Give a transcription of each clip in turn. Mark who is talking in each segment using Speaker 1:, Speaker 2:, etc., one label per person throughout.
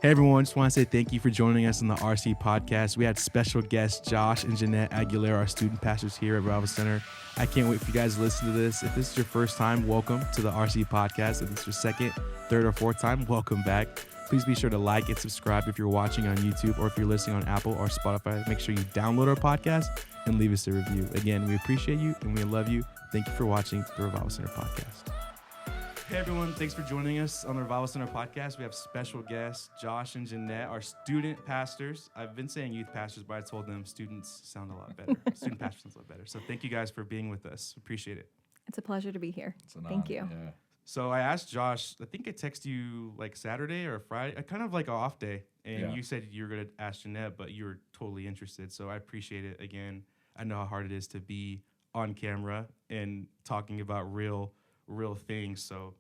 Speaker 1: Hey everyone, just want to say thank you for joining us on the RC podcast. We had special guests Josh and Jeanette Aguilera, our student pastors here at Revival Center. I can't wait for you guys to listen to this. If this is your first time, welcome to the RC podcast. If it's your second, third, or fourth time, welcome back. Please be sure to like and subscribe if you're watching on YouTube or if you're listening on Apple or Spotify. Make sure you download our podcast and leave us a review. Again, we appreciate you and we love you. Thank you for watching the Revival Center podcast. Hey everyone, thanks for joining us on the Revival Center podcast. We have special guests, Josh and Jeanette, our student pastors. I've been saying youth pastors, but I told them students sound a lot better. Student pastors sounds a lot better. So thank you guys for being with us. Appreciate it.
Speaker 2: It's a pleasure to be here. Thank you.
Speaker 3: Yeah.
Speaker 1: So I asked Josh, I think I texted you like Saturday or Friday, kind of like an off day. And you said you were going to ask Jeanette, but you were totally interested. So I appreciate it. Again, I know how hard it is to be on camera and talking about real things. So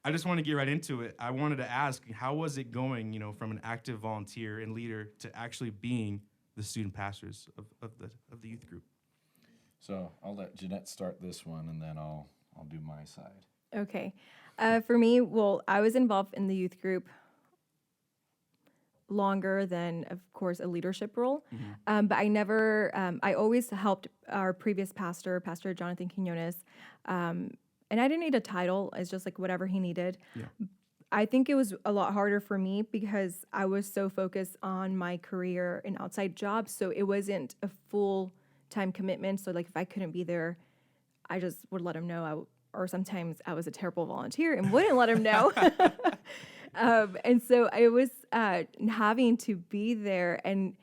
Speaker 1: I just want to get right into it. I wanted to ask, how was it going, from an active volunteer and leader to actually being the student pastors of the youth group?
Speaker 3: So I'll let Jeanette start this one, and then I'll do my side.
Speaker 2: Okay. For me, I was involved in the youth group longer than, of course, a leadership role. Mm-hmm. But I never, I always helped our previous pastor, Pastor Jonathan Quinones, and I didn't need a title. It's just like whatever he needed. Yeah. I think it was a lot harder for me because I was so focused on my career and outside jobs. So it wasn't a full-time commitment. So like if I couldn't be there, I just would let him know. Or sometimes I was a terrible volunteer and wouldn't let him know. And so I was having to be there and,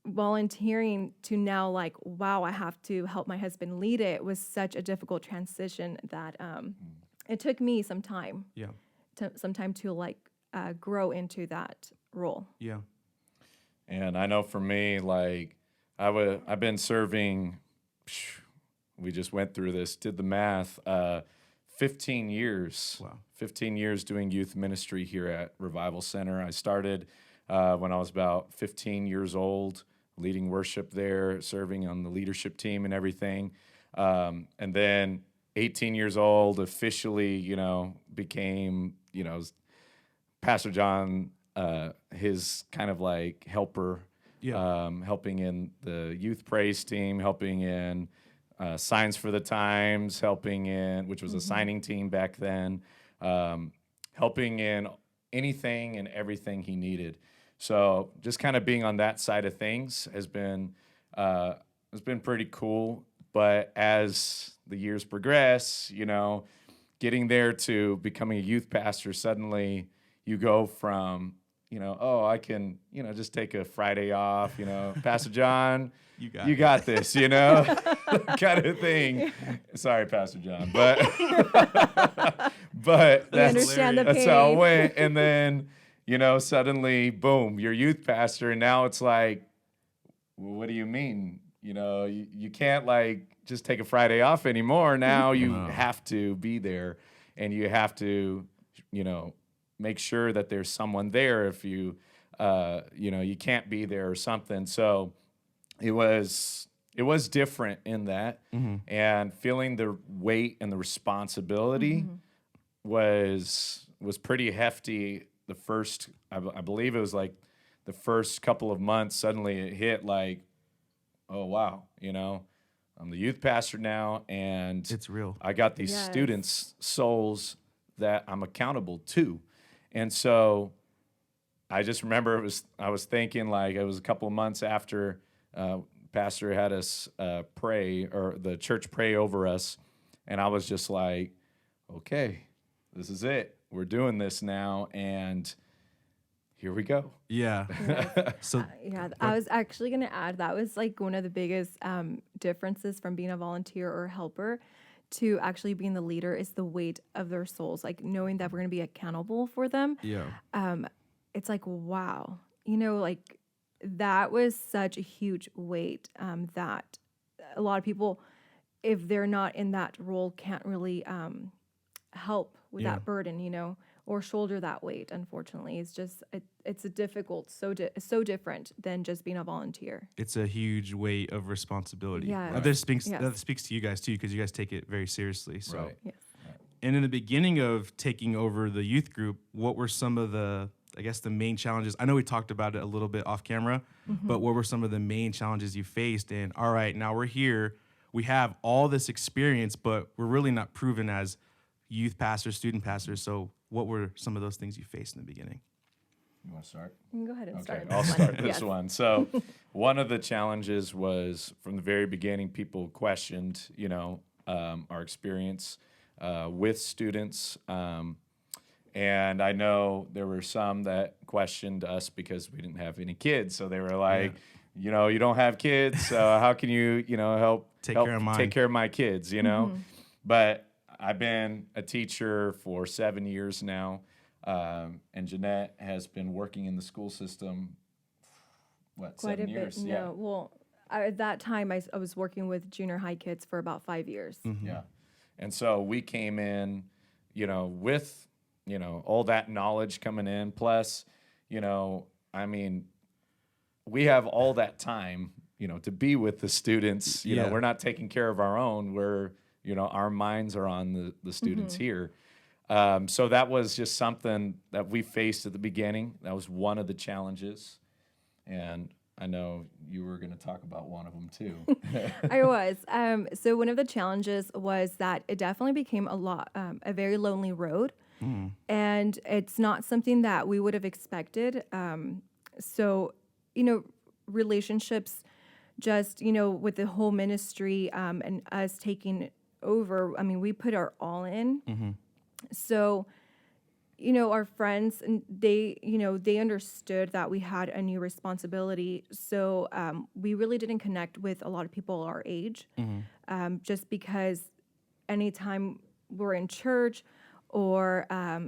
Speaker 2: volunteering to now like, wow, I have to help my husband lead it was such a difficult transition that it took me some time.
Speaker 1: Yeah.
Speaker 2: To grow into that role.
Speaker 1: Yeah.
Speaker 3: And I know for me, like I've been serving. We just went through this, did the math. 15 years. Wow. 15 years doing youth ministry here at Revival Center. I started when I was about 15 years old, leading worship there, serving on the leadership team and everything. And then 18 years old, officially, became, Pastor John, his kind of like helper, helping in the youth praise team, helping in Signs for the Times, helping in, which was a signing team back then, helping in anything and everything he needed. So just kind of being on that side of things has been pretty cool. But as the years progress, getting there to becoming a youth pastor, suddenly you go from, I can, just take a Friday off, Pastor John, you got this, kind of thing. Sorry, Pastor John, but that's how it went. And then, suddenly, boom, you're youth pastor, and now it's like, well, what do you mean? You can't like just take a Friday off anymore. Now you have to be there, and you have to, make sure that there's someone there if you, you can't be there or something. So it was different in that, and feeling the weight and the responsibility was pretty hefty. The first, I believe it was like the first couple of months, suddenly it hit like, oh, wow, I'm the youth pastor now, and
Speaker 1: it's real.
Speaker 3: I got these students' souls that I'm accountable to. And so I just remember I was thinking like it was a couple of months after Pastor had us pray, or the church pray over us, and I was just like, okay, this is it. We're doing this now, and here we go.
Speaker 1: Yeah.
Speaker 2: I was actually going to add that was like one of the biggest differences from being a volunteer or helper to actually being the leader is the weight of their souls, like knowing that we're going to be accountable for them.
Speaker 1: Yeah.
Speaker 2: It's like, wow, like that was such a huge weight that a lot of people, if they're not in that role, can't really help with that burden, or shoulder that weight. Unfortunately, it's just it's a difficult, so different than just being a volunteer.
Speaker 1: It's a huge weight of responsibility.
Speaker 2: Yeah,
Speaker 1: that speaks to you guys too, because you guys take it very seriously. So,
Speaker 3: right.
Speaker 2: Yes.
Speaker 1: And in the beginning of taking over the youth group, what were some of the I guess, the main challenges. I know we talked about it a little bit off camera, but what were some of the main challenges you faced? And all right, now we're here. We have all this experience, but we're really not proven as youth pastors, student pastors. So what were some of those things you faced in the beginning?
Speaker 3: You want to start?
Speaker 2: You can go ahead and start.
Speaker 3: I'll start this
Speaker 2: Yes.
Speaker 3: one. So one of the challenges was from the very beginning, people questioned, our experience with students. And I know there were some that questioned us because we didn't have any kids. So they were like, you don't have kids. How can you, help
Speaker 1: Take care of
Speaker 3: my kids, But I've been a teacher for 7 years now. And Jeanette has been working in the school system,
Speaker 2: Quite
Speaker 3: 7
Speaker 2: a
Speaker 3: years?
Speaker 2: bit. No, well, at that time, I was working with junior high kids for about 5 years.
Speaker 3: Yeah. And so we came in, with, all that knowledge coming in. Plus, we have all that time, to be with the students. We're not taking care of our own. We're, our minds are on the students here. So that was just something that we faced at the beginning. That was one of the challenges. And I know you were going to talk about one of them too.
Speaker 2: I was. So one of the challenges was that it definitely became a very lonely road. And it's not something that we would have expected. So, relationships just, with the whole ministry and us taking over, we put our all in. So, our friends, and they understood that we had a new responsibility. So we really didn't connect with a lot of people our age, just because anytime we're in church or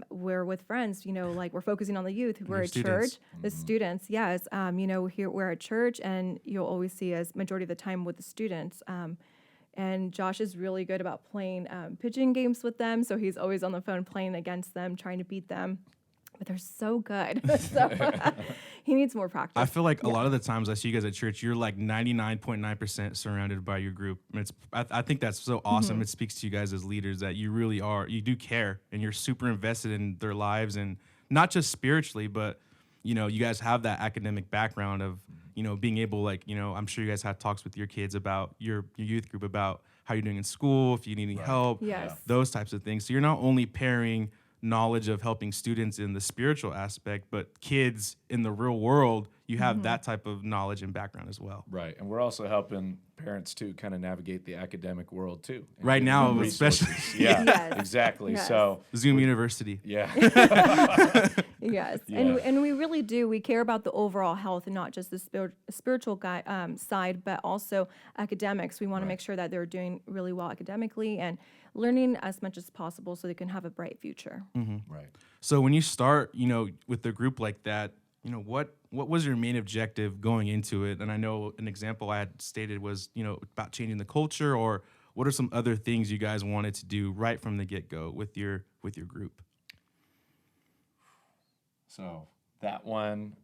Speaker 2: we're with friends, like we're focusing on the youth, we're at church, the students, yes. Here we're at church, and you'll always see us majority of the time with the students. And Josh is really good about playing pitching games with them. So he's always on the phone playing against them, trying to beat them. But they're so good. So he needs more practice.
Speaker 1: I feel like a lot of the times I see you guys at church, you're like 99.9% surrounded by your group. And I think that's so awesome. It speaks to you guys as leaders that you really are. You do care, and you're super invested in their lives, and not just spiritually, but you guys have that academic background of being able, I'm sure you guys had talks with your kids about your youth group about how you're doing in school, if you need any help, those types of things. So you're not only pairing knowledge of helping students in the spiritual aspect, but kids in the real world, you have that type of knowledge and background as well.
Speaker 3: Right. And we're also helping parents to kind of navigate the academic world too.
Speaker 1: Right now, especially.
Speaker 3: Yeah,
Speaker 2: Yes.
Speaker 3: exactly.
Speaker 2: Yes.
Speaker 3: So
Speaker 1: Zoom University.
Speaker 3: yeah.
Speaker 2: Yes,
Speaker 3: Yeah.
Speaker 2: and we really do. We care about the overall health and not just the spiritual side, but also academics. We want to make sure that they're doing really well academically and learning as much as possible so they can have a bright future.
Speaker 3: Right.
Speaker 1: So when you start, with the group like that, what was your main objective going into it? And I know an example I had stated was, about changing the culture, or what are some other things you guys wanted to do right from the get-go with your group?
Speaker 3: So that one,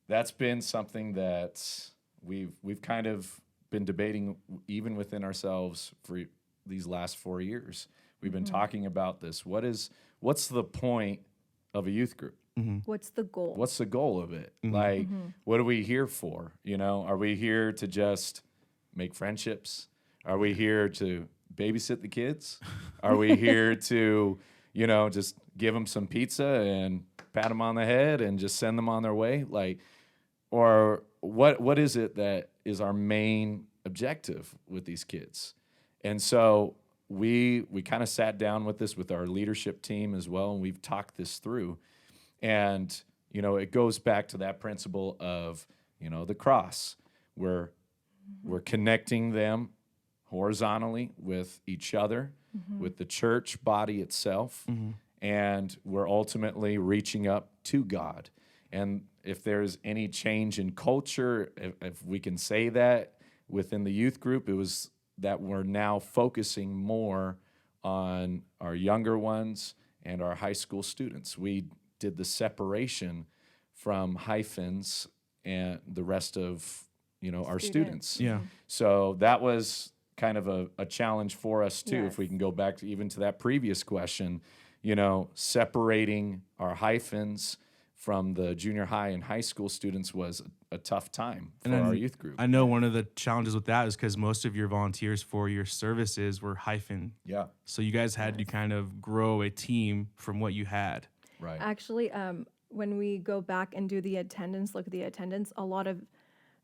Speaker 3: that's been something that we've kind of been debating even within ourselves for these last 4 years. We've been talking about this. What's the point of a youth group?
Speaker 2: What's the goal?
Speaker 3: What's the goal of it? Like, what are we here for? Are we here to just make friendships? Are we here to babysit the kids? Are we here to, just give them some pizza and pat them on the head and just send them on their way? Or what is it that is our main objective with these kids? And so we kind of sat down with this with our leadership team as well, and we've talked this through. And, it goes back to that principle of, the cross. We're connecting them horizontally with each other, with the church body itself, and we're ultimately reaching up to God. And if there's any change in culture, if we can say that within the youth group, it was that we're now focusing more on our younger ones and our high school students. We did the separation from hyphens and the rest of, our students.
Speaker 1: Yeah.
Speaker 3: So that was kind of a challenge for us too.
Speaker 2: Yes.
Speaker 3: If we can go back to even to that previous question, separating our hyphens from the junior high and high school students was a tough time for our youth group.
Speaker 1: I know one of the challenges with that is because most of your volunteers for your services were hyphen.
Speaker 3: Yeah.
Speaker 1: So you guys had to kind of grow a team from what you had.
Speaker 3: Right.
Speaker 2: Actually, when we go back and do the attendance, look at the attendance, a lot of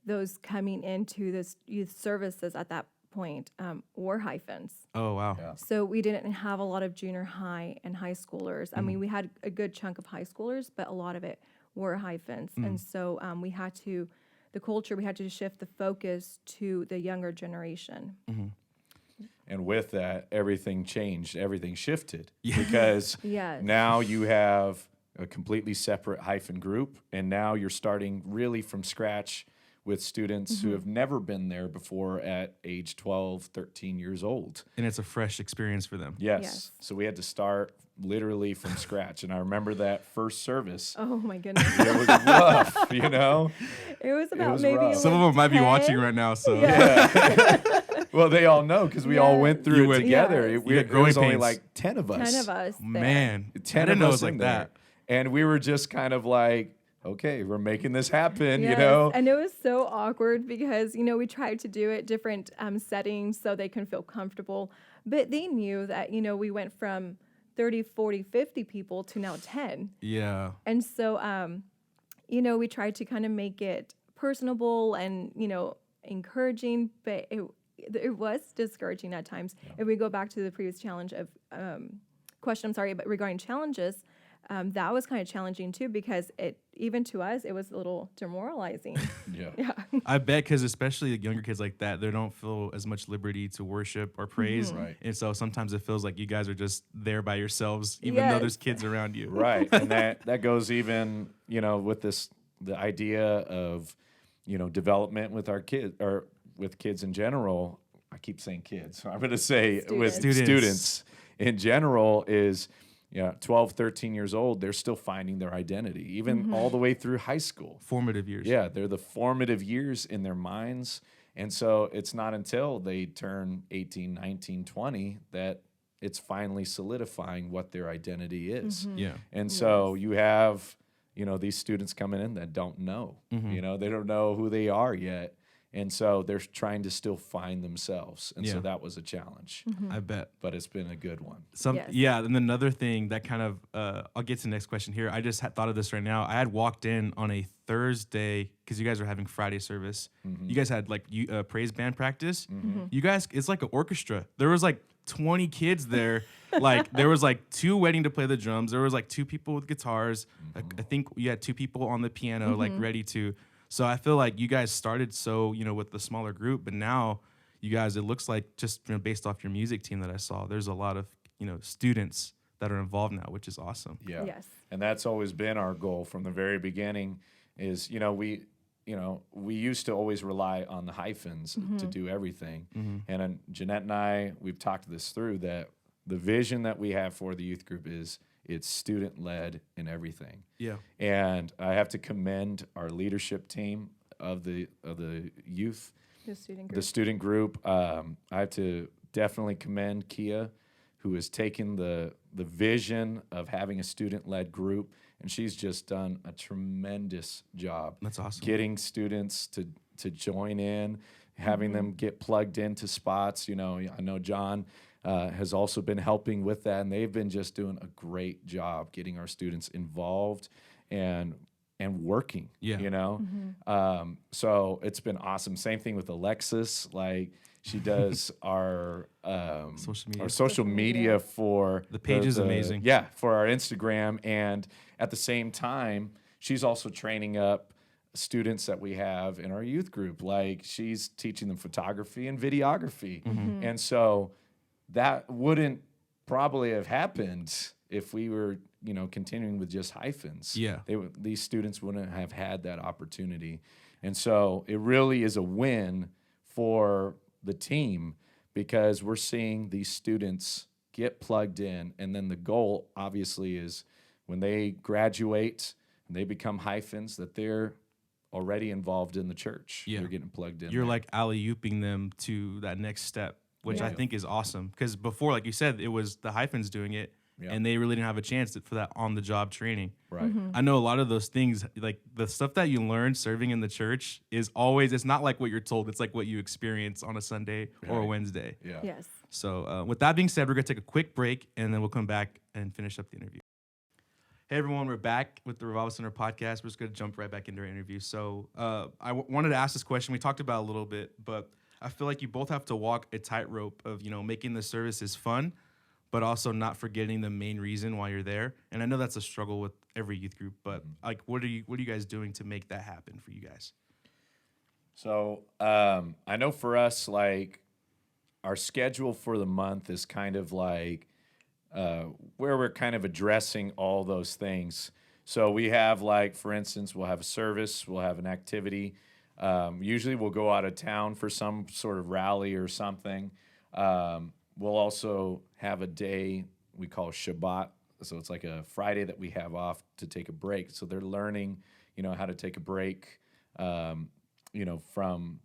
Speaker 2: those coming into this youth services at that point were hyphens.
Speaker 1: Oh, wow.
Speaker 3: Yeah.
Speaker 2: So we didn't have a lot of junior high and high schoolers. I mean, we had a good chunk of high schoolers, but a lot of it were hyphens. And so we had to shift the focus to the younger generation.
Speaker 3: And with that, everything changed. Everything shifted because
Speaker 2: Yes.
Speaker 3: now you have a completely separate hyphen group, and now you're starting really from scratch with students who have never been there before at age 12, 13 years old.
Speaker 1: And it's a fresh experience for them.
Speaker 2: Yes.
Speaker 3: So we had to start literally from scratch. And I remember that first service.
Speaker 2: Oh my goodness.
Speaker 3: It was rough, you know?
Speaker 2: It was about
Speaker 3: was
Speaker 2: maybe
Speaker 3: rough.
Speaker 1: Some of them might be
Speaker 2: 10.
Speaker 1: watching right now, so.
Speaker 3: Well, they all know because we all went
Speaker 1: You
Speaker 3: through it
Speaker 1: went-
Speaker 3: together.
Speaker 2: Yes.
Speaker 3: It
Speaker 1: had
Speaker 3: it
Speaker 1: growing
Speaker 3: was only
Speaker 1: pains.
Speaker 3: like 10 of us.
Speaker 2: 10 of us. there.
Speaker 1: Man,
Speaker 3: 10
Speaker 1: I didn't
Speaker 3: of
Speaker 1: know it
Speaker 3: us
Speaker 1: was like
Speaker 3: in
Speaker 1: that.
Speaker 3: there. And we were just kind of like, okay, we're making this happen,
Speaker 2: Yes,
Speaker 3: you know?
Speaker 2: and it was so awkward because, we tried to do it different settings so they can feel comfortable. But they knew that, we went from 30, 40, 50 people to now 10.
Speaker 1: Yeah.
Speaker 2: And so, we tried to kind of make it personable and, encouraging, but it was discouraging at times. If we go back to the previous challenge of but regarding challenges, that was kind of challenging too because even to us it was a little demoralizing.
Speaker 3: Yeah.
Speaker 1: I bet because especially the younger kids like that, they don't feel as much liberty to worship or praise.
Speaker 3: Right.
Speaker 1: And so sometimes it feels like you guys are just there by yourselves, even though
Speaker 2: Yes.
Speaker 1: there's kids around you.
Speaker 3: Right. And that goes even, with the idea of, development with our kids or with kids in general. I keep saying kids. So I'm going to say with students in general is, 12, 13 years old, they're still finding their identity, even all the way through high school.
Speaker 1: Formative years.
Speaker 3: Yeah, they're the formative years in their minds. And so it's not until they turn 18, 19, 20 that it's finally solidifying what their identity is.
Speaker 1: Yeah.
Speaker 3: And so you have, these students coming in that don't know, they don't know who they are yet. And so they're trying to still find themselves. And so
Speaker 1: Yeah.
Speaker 3: that was a challenge,
Speaker 1: I bet.
Speaker 3: but it's been a good one.
Speaker 2: Yes.
Speaker 1: Yeah, and another thing that kind of, I'll get to the next question here. I just thought of this right now. I had walked in on a Thursday because you guys were having Friday service. You guys had like praise band practice. You guys, it's like an orchestra. There was like 20 kids there. Like there was like 2 waiting to play the drums. There was like 2 people with guitars. I think you had 2 people on the piano, like ready to. So I feel like you guys started with the smaller group, but now you guys, it looks like just based off your music team that I saw, there's a lot of, students that are involved now, which is awesome.
Speaker 3: Yeah.
Speaker 2: Yes.
Speaker 3: And that's always been our goal from the very beginning is, we used to always rely on the hyphens to do everything. And then Jeanette and I, we've talked this through that the vision that we have for the youth group is it's student-led in everything.
Speaker 1: Yeah.
Speaker 3: And I have to commend our leadership team of the youth,
Speaker 2: The student group.
Speaker 3: the student group. I have to definitely commend Kia, who has taken the vision of having a student-led group, and she's just done a tremendous job.
Speaker 1: That's awesome.
Speaker 3: Getting students to join in, having them get plugged into spots. I know John has also been helping with that, and they've been just doing a great job getting our students involved and working.
Speaker 1: Yeah.
Speaker 3: So it's been awesome. Same thing with Alexis. Like she does our
Speaker 1: Social media.
Speaker 3: our social media for
Speaker 1: The page is amazing.
Speaker 3: Yeah, for our Instagram, and at the same time, she's also training up students that we have in our youth group. Like she's teaching them photography and videography, and so that wouldn't probably have happened if we were, continuing with just hyphens.
Speaker 1: Yeah.
Speaker 3: These students wouldn't have had that opportunity. And so it really is a win for the team because we're seeing these students get plugged in. And then the goal, obviously, is when they graduate and they become hyphens, that they're already involved in the church.
Speaker 1: Yeah.
Speaker 3: They're getting plugged in.
Speaker 1: You're
Speaker 3: there.
Speaker 1: like alley-ooping them to that next step, which I
Speaker 2: Yeah.
Speaker 1: think is awesome. Because before, like you said, it was the hyphens doing it, and they really didn't have a chance for that on-the-job training.
Speaker 3: Right.
Speaker 1: I know a lot of those things, like the stuff that you learn serving in the church is always, it's not like what you're told. It's like what you experience on a Sunday or a Wednesday.
Speaker 3: Yeah.
Speaker 2: Yes.
Speaker 1: So with that being said, we're going to take a quick break, and then we'll come back and finish up the interview. Hey, everyone, we're back with the Revival Center podcast. We're just going to jump right back into our interview. So I wanted to ask this question. We talked about it a little bit, but I feel like you both have to walk a tightrope of, making the services fun, but also not forgetting the main reason why you're there. And I know that's a struggle with every youth group, but like, what are you guys doing to make that happen for you guys?
Speaker 3: So I know for us, like, our schedule for the month is kind of like where we're kind of addressing all those things. So we have, like, for instance, we'll have a service, we'll have an activity. Usually we'll go out of town for some sort of rally or something. We'll also have a day we call Shabbat. So it's like a Friday that we have off to take a break. So they're learning, how to take a break, from,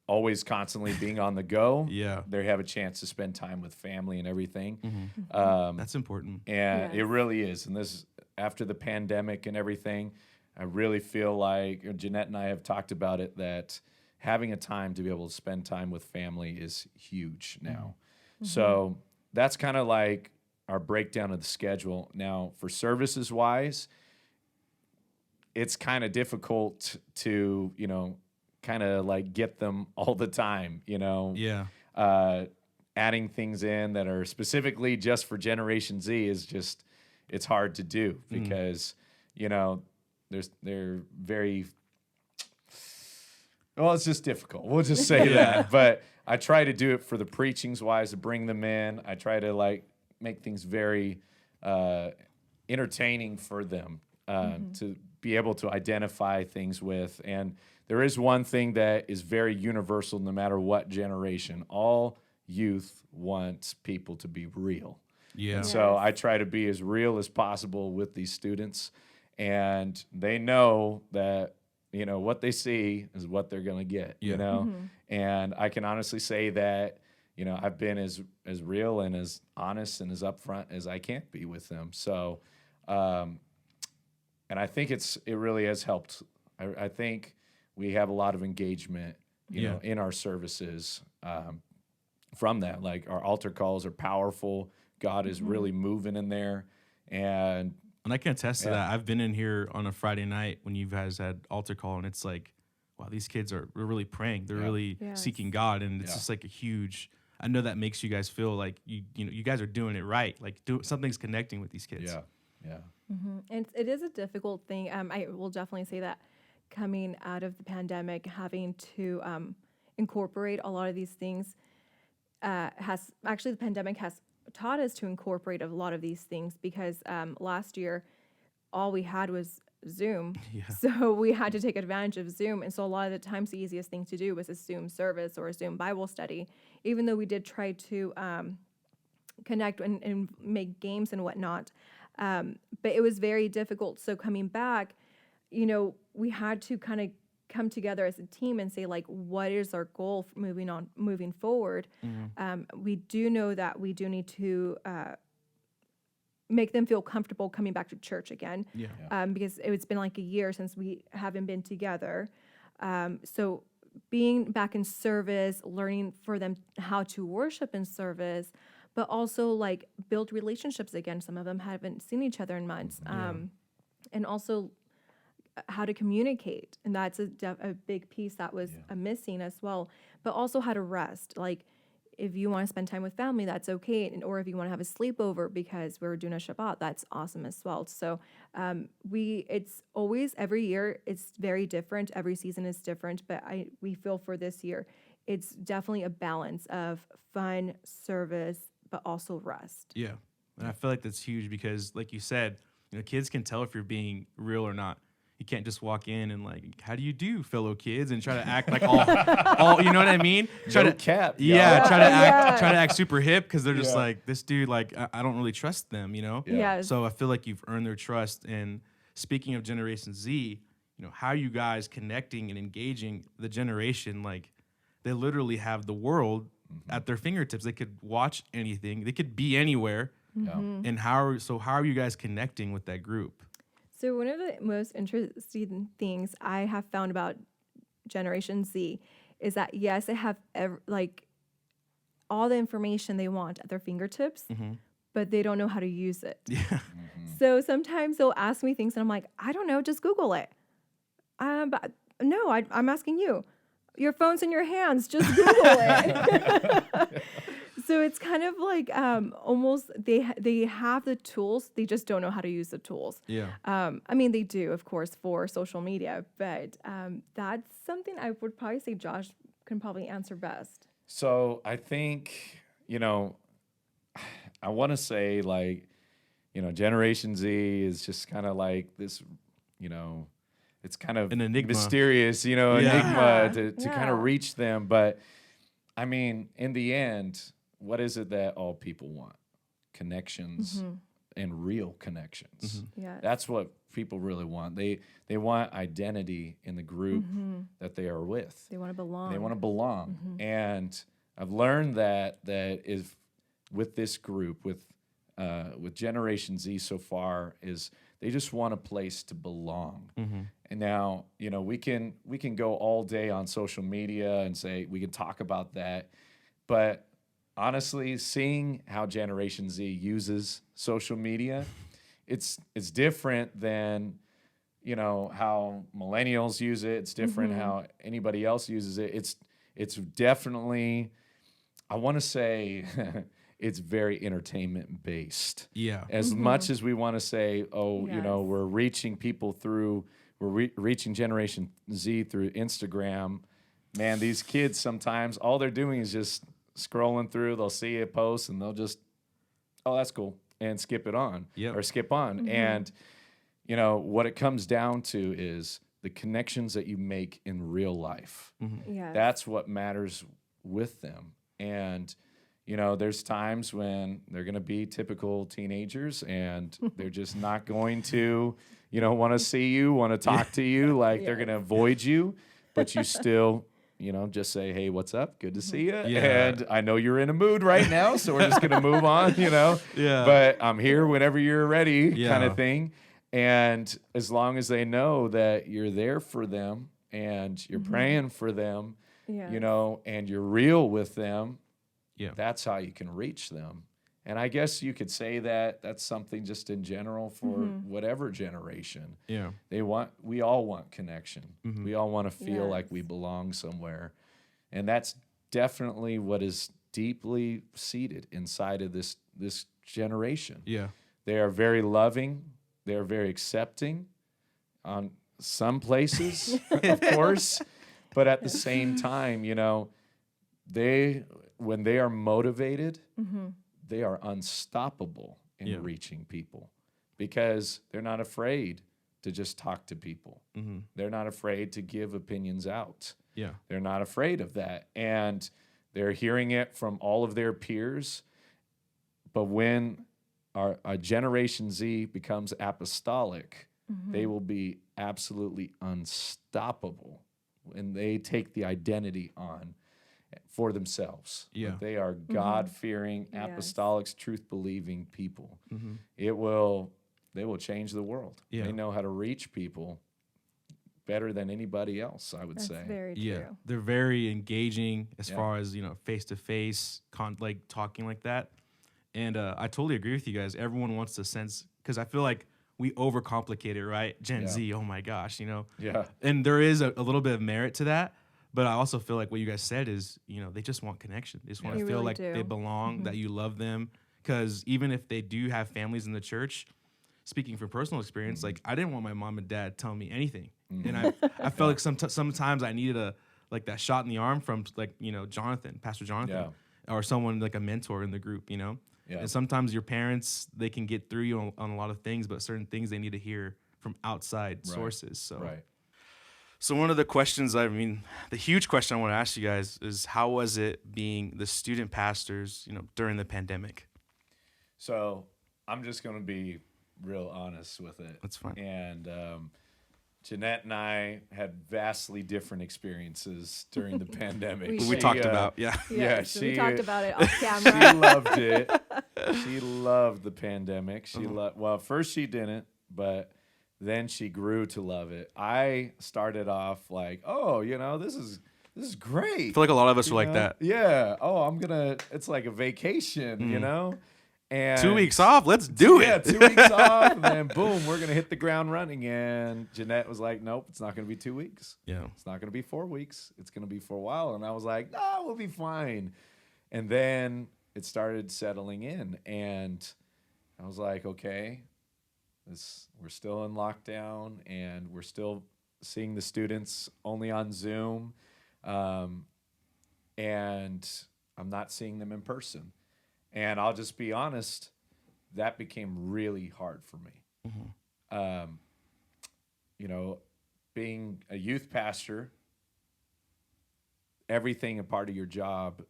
Speaker 3: always constantly being on the go.
Speaker 1: Yeah.
Speaker 3: They have a chance to spend time with family and everything.
Speaker 1: That's important.
Speaker 3: And it really is. And this, after the pandemic and everything, I really feel like, Jeanette and I have talked about it, that having a time to be able to spend time with family is huge now. So that's kind of like our breakdown of the schedule. Now, for services wise, it's kind of difficult to, kind of like get them all the time,
Speaker 1: Yeah.
Speaker 3: Adding things in that are specifically just for Generation Z is just, it's hard to do because, they're very, well, it's just difficult. We'll just say that. But I try to do it for the preachings wise, to bring them in. I try to, like, make things very entertaining for them to be able to identify things with. And there is one thing that is very universal no matter what generation. All youth wants people to be real.
Speaker 1: Yeah.
Speaker 3: And so I try to be as real as possible with these students. And they know that, what they see is what they're going to get, And I can honestly say that, I've been as real and as honest and as upfront as I can be with them. So, and I think it really has helped. I think we have a lot of engagement, in our services from that. Like, our altar calls are powerful. God is really moving in there. And
Speaker 1: I can attest to that. I've been in here on a Friday night when you guys had altar call, and it's like, wow, these kids are really praying. They're really seeking God, and it's just like a huge. I know that makes you guys feel like you guys are doing it right. Like, something's connecting with these kids.
Speaker 3: Yeah.
Speaker 2: And it is a difficult thing. I will definitely say that coming out of the pandemic, having to incorporate a lot of these things the pandemic has taught us to incorporate a lot of these things because last year all we had was Zoom. So we had to take advantage of Zoom. And so a lot of the times the easiest thing to do was a Zoom service or a Zoom Bible study, even though we did try to connect and make games and whatnot. But it was very difficult. So coming back, we had to kind of come together as a team and say, like, what is our goal for moving forward? We do know that we do need to make them feel comfortable coming back to church again, because it's been like a year since we haven't been together. So being back in service, learning for them how to worship in service, but also like build relationships again. Some of them haven't seen each other in months, and also how to communicate, and that's a big piece that was missing as well. But also how to rest. Like, if you want to spend time with family, that's okay, or if you want to have a sleepover because we're doing a Shabbat, that's awesome as well. So it's always, every year it's very different. Every season is different, but we feel for this year, it's definitely a balance of fun, service, but also rest.
Speaker 1: Yeah, and I feel like that's huge because, like you said, kids can tell if you're being real or not. You can't just walk in and like, how do you do, fellow kids, and try to act like all you know what I mean? Try to act super hip because they're just like, this dude, like, I don't really trust them, So I feel like you've earned their trust. And speaking of Generation Z, how are you guys connecting and engaging the generation? Like, they literally have the world at their fingertips. They could watch anything. They could be anywhere.
Speaker 3: Yeah.
Speaker 1: And how are you guys connecting with that group?
Speaker 2: So one of the most interesting things I have found about Generation Z is that yes, they have all the information they want at their fingertips, but they don't know how to use it.
Speaker 1: Yeah.
Speaker 2: So sometimes they'll ask me things and I'm like, I don't know, just Google it. But no, I'm asking you. Your phone's in your hands, just Google it. So it's kind of like almost they have the tools, they just don't know how to use the tools.
Speaker 1: Yeah.
Speaker 2: I mean, they do, of course, for social media, but that's something I would probably say Josh can probably answer best.
Speaker 3: So I think, I want to say Generation Z is just kind of like this, it's kind of
Speaker 1: an enigma.
Speaker 3: Mysterious, enigma to kind of reach them. But I mean, in the end, what is it that all people want? Connections and real connections.
Speaker 2: Yes.
Speaker 3: That's what people really want. They want identity in the group that they are with.
Speaker 2: They want to belong.
Speaker 3: They want to belong. And I've learned that is with this group, with Generation Z so far, is they just want a place to belong. And now, we can go all day on social media and say we can talk about that, but honestly, seeing how Generation Z uses social media, it's different than how millennials use it. It's different how anybody else uses it. It's definitely, I want to say, it's very entertainment based.
Speaker 1: Yeah.
Speaker 3: As much as we want to say,
Speaker 2: Yes.
Speaker 3: we're reaching people through, reaching Generation Z through Instagram. Man, these kids sometimes all they're doing is just scrolling through. They'll see a post and they'll just, oh, that's cool, and skip it on or skip on. And what it comes down to is the connections that you make in real life.
Speaker 2: Yes.
Speaker 3: That's what matters with them. And there's times when they're going to be typical teenagers and they're just not going to, want to see you, want to talk to you, like they're going to avoid you, but you still, just say, hey, what's up? Good to see you.
Speaker 1: Yeah.
Speaker 3: And I know you're in a mood right now, so we're just going to move on,
Speaker 1: Yeah.
Speaker 3: But I'm here whenever you're ready,
Speaker 1: Yeah.
Speaker 3: kind of thing. And as long as they know that you're there for them and you're praying for them,
Speaker 2: Yes.
Speaker 3: and you're real with them,
Speaker 1: Yeah.
Speaker 3: that's how you can reach them. And I guess you could say that that's something just in general for whatever generation.
Speaker 1: Yeah.
Speaker 3: We all want connection. We all want to feel
Speaker 2: Yes.
Speaker 3: like we belong somewhere. And that's definitely what is deeply seated inside of this generation.
Speaker 1: Yeah.
Speaker 3: They are very loving. They are very accepting on some places, of course. But at the same time, when they are motivated, they are unstoppable in reaching people because they're not afraid to just talk to people. They're not afraid to give opinions out.
Speaker 1: Yeah.
Speaker 3: They're not afraid of that. And they're hearing it from all of their peers. But when our Generation Z becomes apostolic, they will be absolutely unstoppable when they take the identity on for themselves.
Speaker 1: Yeah.
Speaker 3: They are God-fearing,
Speaker 2: Yes.
Speaker 3: apostolics, truth-believing people. They will change the world.
Speaker 1: Yeah.
Speaker 3: They know how to reach people better than anybody else, I would
Speaker 2: That's
Speaker 3: say.
Speaker 2: very true.
Speaker 1: Yeah. They're very engaging as
Speaker 3: Yeah.
Speaker 1: far as, face-to-face, like talking like that. And I totally agree with you guys. Everyone wants to sense, because I feel like we overcomplicate it, right? Gen Z, oh my gosh,
Speaker 3: Yeah.
Speaker 1: And there is a little bit of merit to that. But I also feel like what you guys said is, they just want connection. They just want
Speaker 2: They
Speaker 1: to feel
Speaker 2: really
Speaker 1: like
Speaker 2: do.
Speaker 1: they belong, that you love them. Because even if they do have families in the church, speaking from personal experience, like I didn't want my mom and dad telling me anything. And I felt like sometimes I needed that shot in the arm from Jonathan, Pastor Jonathan, or someone like a mentor in the group,
Speaker 3: Yeah.
Speaker 1: And sometimes your parents, they can get through you on a lot of things, but certain things they need to hear from outside sources. So.
Speaker 3: Right.
Speaker 1: So one of the questions, the huge question I want to ask you guys is, how was it being the student pastors, during the pandemic?
Speaker 3: So I'm just going to be real honest with it.
Speaker 1: That's fine.
Speaker 3: And Jeanette and I had vastly different experiences during the pandemic.
Speaker 1: We talked about, yeah.
Speaker 2: Yes, we
Speaker 3: she
Speaker 2: talked about it off
Speaker 3: she
Speaker 2: camera.
Speaker 3: loved it. She loved the pandemic. She well, first she didn't, but then she grew to love it. I started off like, oh, this is great.
Speaker 1: I feel like a lot of us are
Speaker 3: You
Speaker 1: like
Speaker 3: know?
Speaker 1: that.
Speaker 3: Yeah. Oh, it's like a vacation, And
Speaker 1: 2 weeks off, let's do it.
Speaker 3: Yeah, 2 weeks off, and then boom, we're gonna hit the ground running. And Jeanette was like, "Nope, it's not gonna be 2 weeks.
Speaker 1: Yeah.
Speaker 3: It's not gonna be 4 weeks. It's gonna be for a while." And I was like, "No, we'll be fine." And then it started settling in, and I was like, "Okay, we're still in lockdown, and we're still seeing the students only on Zoom, and I'm not seeing them in person." And I'll just be honest, that became really hard for me. Being a youth pastor, everything a part of your job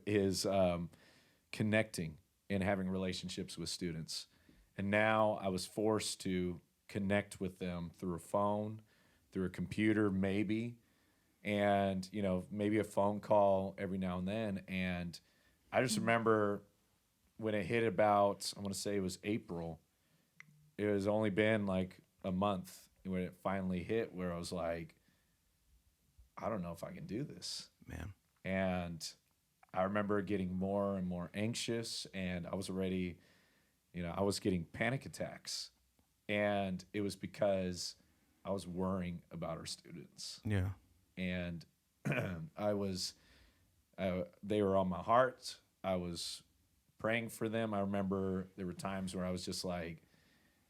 Speaker 3: is connecting and having relationships with students. And now I was forced to connect with them through a phone, through a computer, maybe, and maybe a phone call every now and then. And I just remember when it hit about, I want to say it was April, it was only been like a month when it finally hit, where I was like, I don't know if I can do this.
Speaker 1: Man.
Speaker 3: And I remember getting more and more anxious, and I was already, I was getting panic attacks. And it was because I was worrying about our students.
Speaker 1: Yeah.
Speaker 3: And they were on my heart. I was praying for them. I remember there were times where I was just like,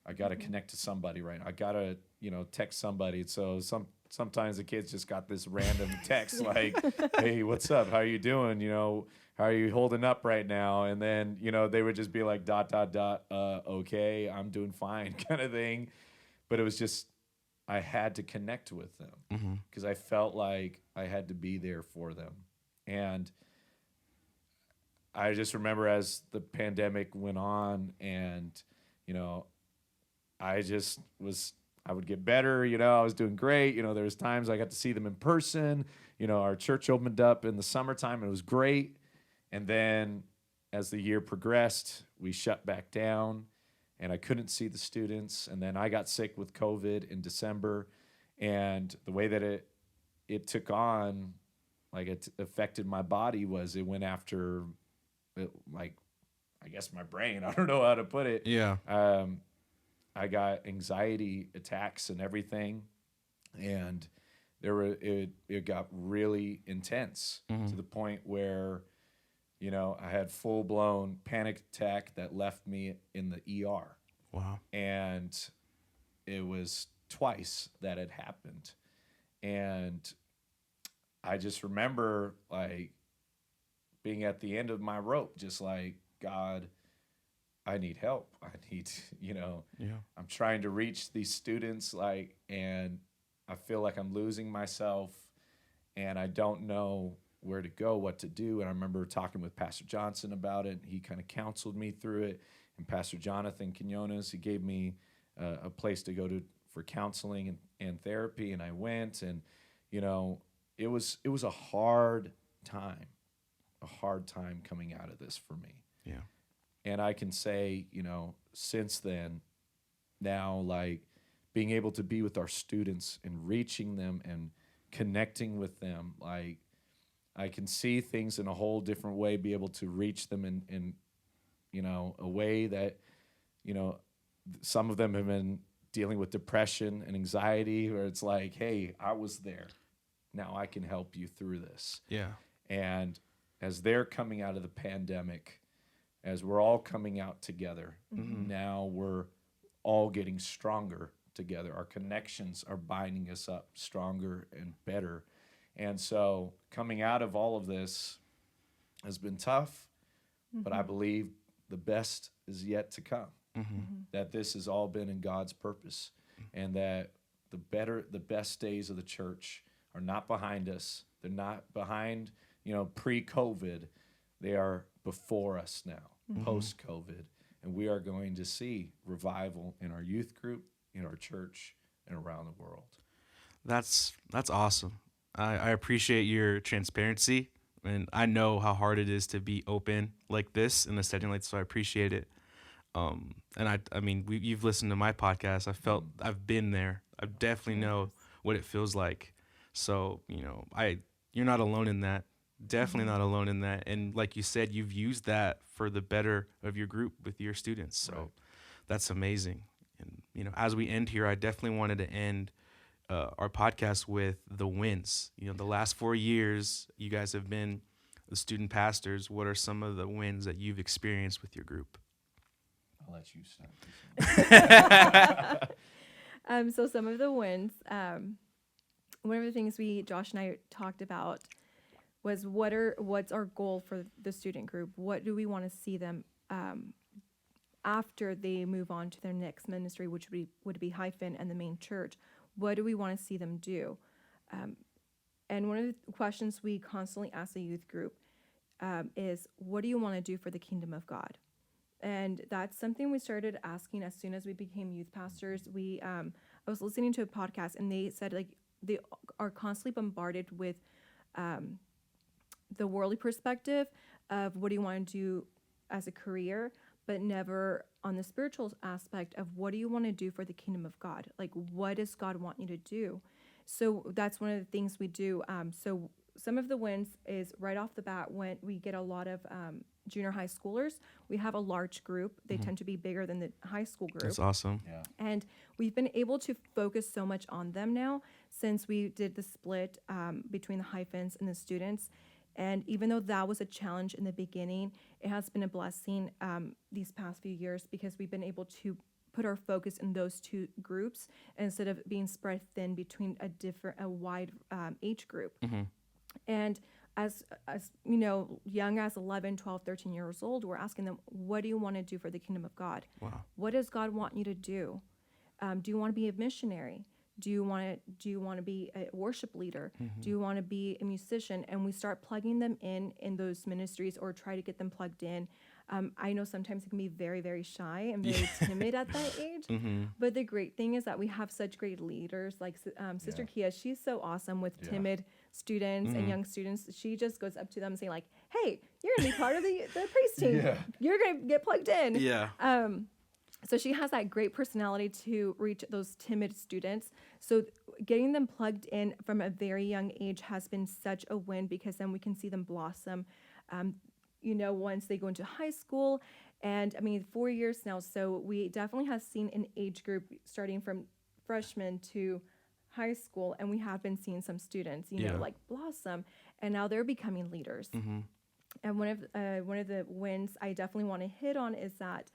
Speaker 3: I got to connect to somebody right now. I got to, text somebody. So sometimes the kids just got this random text like, "Hey, what's up? How are you doing? How are you holding up right now?" And then, they would just be like, ... "Okay, I'm doing fine," kind of thing. But it was just, I had to connect with them because I felt like I had to be there for them. And I just remember as the pandemic went on, and, I would get better, I was doing great. There was times I got to see them in person. Our church opened up in the summertime, and it was great. And then as the year progressed, we shut back down, and I couldn't see the students. And then I got sick with COVID in December, and the way that it took on, like it affected my body, was it went after, like, I guess my brain. I don't know how to put it.
Speaker 1: Yeah.
Speaker 3: I got anxiety attacks and everything, and it got really intense to the point where, I had full blown panic attack that left me in the ER.
Speaker 1: Wow.
Speaker 3: And it was twice that had happened, and I just remember like being at the end of my rope, just like, God, I need help. I need, I'm trying to reach these students, and I feel like I'm losing myself, and I don't know where to go, what to do. And I remember talking with Pastor Johnson about it. He kind of counseled me through it. And Pastor Jonathan Quinones, he gave me a place to go to for counseling and therapy. And I went, and, it was a hard time coming out of this for me.
Speaker 1: Yeah.
Speaker 3: And I can say, since then, now, like, being able to be with our students and reaching them and connecting with them, like, I can see things in a whole different way, be able to reach them in a way that, some of them have been dealing with depression and anxiety, where it's like, hey, I was there. Now I can help you through this.
Speaker 1: Yeah.
Speaker 3: And as they're coming out of the pandemic, as we're all coming out together, now we're all getting stronger together. Our connections are binding us up stronger and better. And so coming out of all of this has been tough, but I believe the best is yet to come. That this has all been in God's purpose, and that the best days of the church are not behind us. They're not behind, pre-COVID. They are before us now, post-COVID. And we are going to see revival in our youth group, in our church, and around the world.
Speaker 1: That's awesome. I appreciate your transparency, and I know how hard it is to be open like this in a setting like this, so I appreciate it. And I mean, you've listened to my podcast. I've been there. I definitely know what it feels like. So, you're not alone in that. Definitely not alone in that. And like you said, you've used that for the better of your group with your students. So that's amazing. And, as we end here, I definitely wanted to end our podcast with the wins. The last 4 years, you guys have been the student pastors. What are some of the wins that you've experienced with your group?
Speaker 3: I'll let you start.
Speaker 2: So some of the wins, one of the things Josh and I talked about was what's our goal for the student group? What do we want to see them after they move on to their next ministry, which would be Hyphen and the main church? What do we want to see them do? And one of the questions we constantly ask the youth group is, what do you want to do for the kingdom of God? And that's something we started asking as soon as we became youth pastors. I was listening to a podcast, and they said they are constantly bombarded with the worldly perspective of what do you want to do as a career, but never on the spiritual aspect of what do you want to do for the kingdom of God? Like, what does God want you to do? So that's one of the things we do. So some of the wins is right off the bat when we get a lot of junior high schoolers. We have a large group. They tend to be bigger than the high school group.
Speaker 1: That's awesome.
Speaker 3: Yeah.
Speaker 2: And we've been able to focus so much on them now since we did the split between the hyphens and the students. And even though that was a challenge in the beginning, it has been a blessing these past few years because we've been able to put our focus in those two groups instead of being spread thin between a wide age group. And as young as 11, 12, 13 years old, we're asking them, what do you want to do for the kingdom of God?
Speaker 1: Wow.
Speaker 2: What does God want you to do? Do you want to be a missionary? Do you want to be a worship leader? Do you want to be a musician? And we start plugging them in those ministries or try to get them plugged in. I know sometimes it can be very, very shy and very timid at that age. But the great thing is that we have such great leaders like Sister Kia. She's so awesome with timid students and young students. She just goes up to them saying like, hey, you're going to be part of the praise team.
Speaker 3: Yeah.
Speaker 2: You're going to get plugged in.
Speaker 1: Yeah.
Speaker 2: So she has that great personality to reach those timid students. So getting them plugged in from a very young age has been such a win because then we can see them blossom, once they go into high school. And 4 years now. So we definitely have seen an age group starting from freshman to high school. And we have been seeing some students, blossom. And now they're becoming leaders. And one of the wins I definitely want to hit on is that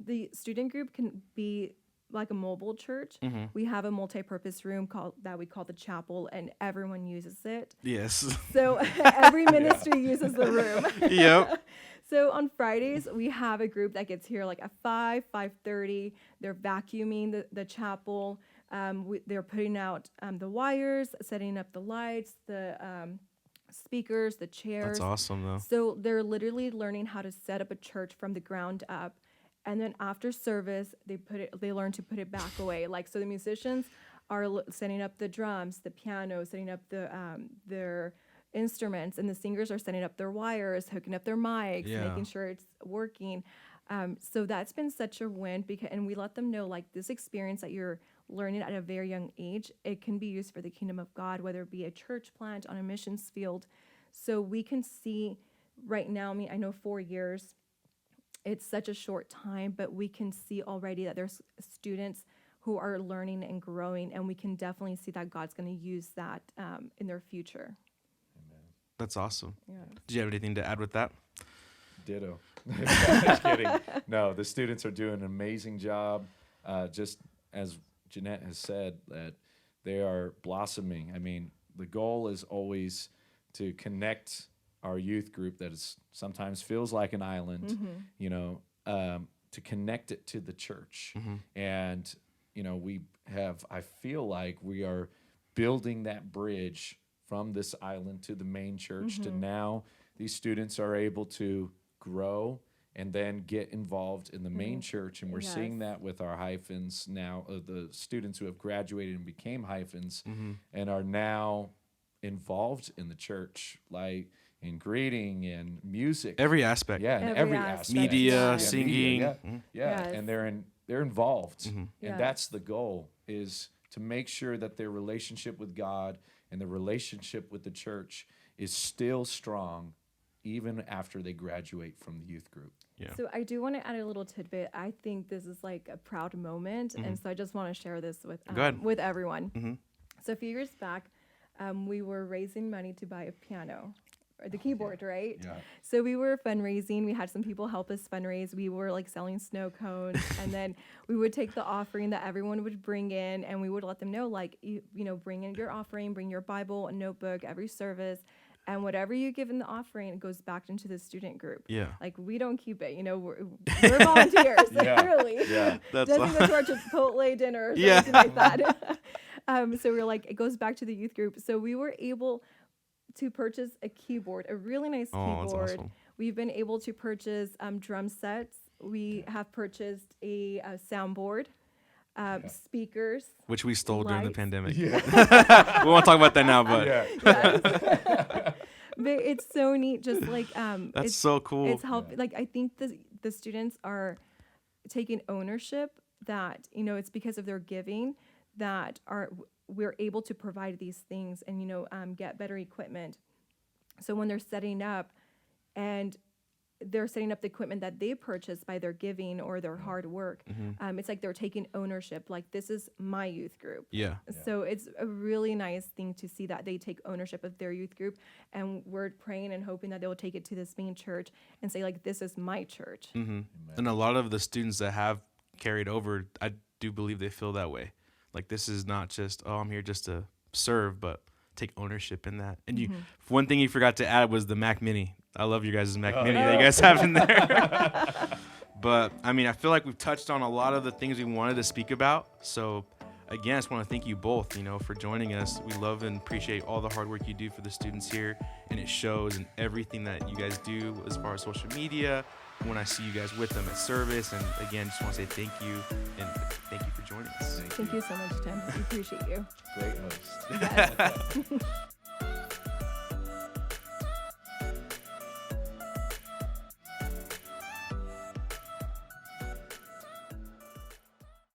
Speaker 2: the student group can be like a mobile church. We have a multi-purpose room that we call the chapel, and everyone uses it.
Speaker 1: Yes.
Speaker 2: So every ministry uses the room.
Speaker 1: Yep.
Speaker 2: So on Fridays, we have a group that gets here like at 5:30. They're vacuuming the chapel. They're putting out the wires, setting up the lights, the speakers, the chairs.
Speaker 1: That's awesome, though.
Speaker 2: So they're literally learning how to set up a church from the ground up. And then after service, they learn to put it back away. So the musicians are setting up the drums, the piano, setting up their instruments, and the singers are setting up their wires, hooking up their mics, making sure it's working. So that's been such a win and we let them know this experience that you're learning at a very young age, it can be used for the kingdom of God, whether it be a church plant on a missions field. So we can see right now, I know 4 years, it's such a short time, but we can see already that there's students who are learning and growing, and we can definitely see that God's going to use that in their future.
Speaker 3: Amen.
Speaker 1: That's awesome.
Speaker 2: Yeah.
Speaker 1: Do you have anything to add with that?
Speaker 3: Ditto. Just kidding. No, the students are doing an amazing job. Just as Jeanette has said, that they are blossoming. The goal is always to connect our youth group that sometimes feels like an island, to connect it to the church. And, I feel like we are building that bridge from this island to the main church to now these students are able to grow and then get involved in the main church. And we're seeing that with our hyphens now, the students who have graduated and became hyphens and are now involved in the church, like in greeting and music.
Speaker 1: Every aspect.
Speaker 3: Yeah, in every aspect.
Speaker 1: Media, singing.
Speaker 3: And they're involved.
Speaker 1: Mm-hmm.
Speaker 3: And that's the goal, is to make sure that their relationship with God and the relationship with the church is still strong even after they graduate from the youth group.
Speaker 1: Yeah.
Speaker 2: So I do want to add a little tidbit. I think this is like a proud moment, and so I just want to share this with everyone. So a few years back, we were raising money to buy a piano, or the keyboard, right?
Speaker 3: Yeah.
Speaker 2: So we were fundraising. We had some people help us fundraise. We were like selling snow cones, and then we would take the offering that everyone would bring in, and we would let them know, like, you know, bring in your offering, bring your Bible, a notebook, every service. And whatever you give in the offering, it goes back into the student group.
Speaker 1: Yeah.
Speaker 2: Like, we don't keep it. You know, we're volunteers. Like, really.
Speaker 3: Yeah.
Speaker 2: Doesn't go to our Chipotle dinner or something like that. So we're like, it goes back to the youth group. So we were able to purchase a keyboard, a really nice keyboard.
Speaker 1: That's awesome.
Speaker 2: We've been able to purchase drum sets. We have purchased a soundboard. Speakers,
Speaker 1: which we stole during the
Speaker 2: lights.
Speaker 1: pandemic. We won't talk about that now, but
Speaker 2: But it's so neat. Just like
Speaker 1: that's so cool.
Speaker 2: It's helped. Like, I think the students are taking ownership that, you know, it's because of their giving that we're able to provide these things and, you know, get better equipment. So when they're setting up and they're setting up the equipment that they purchased by their giving or their hard work. It's like they're taking ownership. Like, this is my youth group.
Speaker 1: Yeah.
Speaker 2: So it's a really nice thing to see that they take ownership of their youth group. And we're praying and hoping that they'll take it to this main church and say, like, this is my church.
Speaker 1: And a lot of the students that have carried over, I do believe they feel that way. Like, this is not just, oh, I'm here just to serve, but take ownership in that. And one thing you forgot to add was the Mac Mini. I love your guys' Mac Mini that you guys have in there. But, I mean, I feel like we've touched on a lot of the things we wanted to speak about. So, again, I just want to thank you both, you know, for joining us. We love and appreciate all the hard work you do for the students here. And it shows in everything that you guys do as far as social media, when I see you guys with them at service. And, again, just want to say thank you. And thank you for joining us.
Speaker 2: Thank you so much, Tim. We appreciate you.
Speaker 3: Great host.
Speaker 2: Yes.